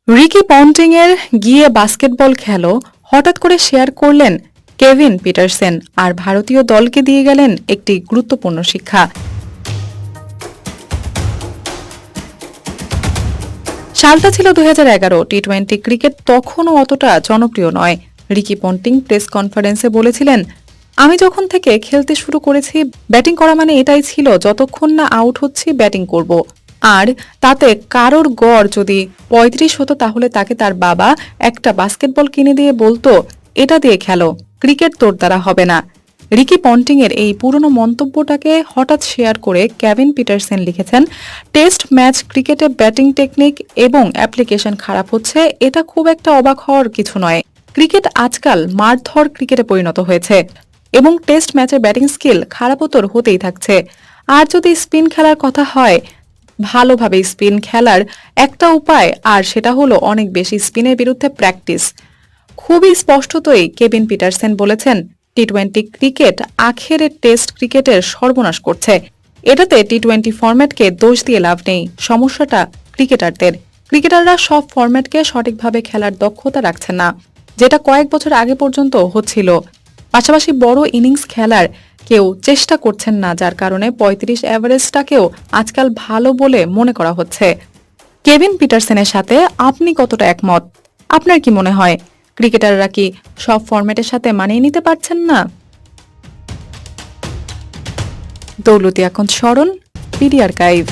Ricky Ponting এর গিয়ে basketball খেলো হঠাৎ করে শেয়ার করলেন কেভিন পিটারসেন, আর ভারতীয় দলকে দিয়ে গেলেন একটি গুরুত্বপূর্ণ শিক্ষা। সালটা ছিল 2011। টি-20 ক্রিকেট তখনও অতটা জনপ্রিয় নয়। রিকি পন্টিং প্রেস কনফারেন্সে বলেছিলেন, আমি যখন থেকে খেলতে শুরু করেছি, ব্যাটিং করা মানে এটাই ছিল, যতক্ষণ না আউট হচ্ছি ব্যাটিং করব। আর তাতে কারোর গড় যদি 35 হতো, তাহলে তাকে তার বাবা একটা বাস্কেটবল কিনে দিয়ে বলতো, এটা দিয়ে খেলো, ক্রিকেট তোর দ্বারা হবে না। রিকি পন্টিং এর এই পুরনো মন্তব্যটাকে হঠাৎ শেয়ার করে কেভিন পিটারসেন লিখেছেন, টেস্ট ম্যাচ ক্রিকেটে ব্যাটিং টেকনিক এবং অ্যাপ্লিকেশন খারাপ হচ্ছে, এটা খুব একটা অবাক হওয়ার কিছু নয়। ক্রিকেট আজকাল মারধর ক্রিকেটে পরিণত হয়েছে এবং টেস্ট ম্যাচের ব্যাটিং স্কিল খারাপতর হতেই থাকছে। আর যদি স্পিন খেলার কথা হয়, ভালোভাবে স্পিন খেলার একটা উপায়, আর সেটা হলো অনেক বেশি স্পিনের বিরুদ্ধে প্র্যাকটিস। খুবই স্পষ্টতই কেভিন পিটারসেন বলেছেন, টি-20 ক্রিকেট আখেরে টেস্ট ক্রিকেটের সর্বনাশ করছে। এটাতে টি-20 ফরম্যাটকে দোষ দিয়ে লাভ নেই, সমস্যাটা ক্রিকেটারদের। ক্রিকেটাররা সব ফরম্যাটকে সঠিকভাবে খেলার দক্ষতা রাখছেন না, যেটা কয়েক বছর আগে পর্যন্ত হচ্ছিল। পাশাপাশি বড় ইনিংস খেলার কেউ চেষ্টা করছেন না, যার কারণে 35 এভারেজটাকেও আজকাল ভালো বলে মনে করা হচ্ছে। কেভিন পিটারসেনের সাথে আপনি কতটা একমত? আপনার কি মনে হয়, ক্রিকেটাররা কি সব ফরম্যাটের সাথে মানিয়ে নিতে পারছেন না? দৌলতী আকন্দ স্মরণ, পিডি আর্কাইভ।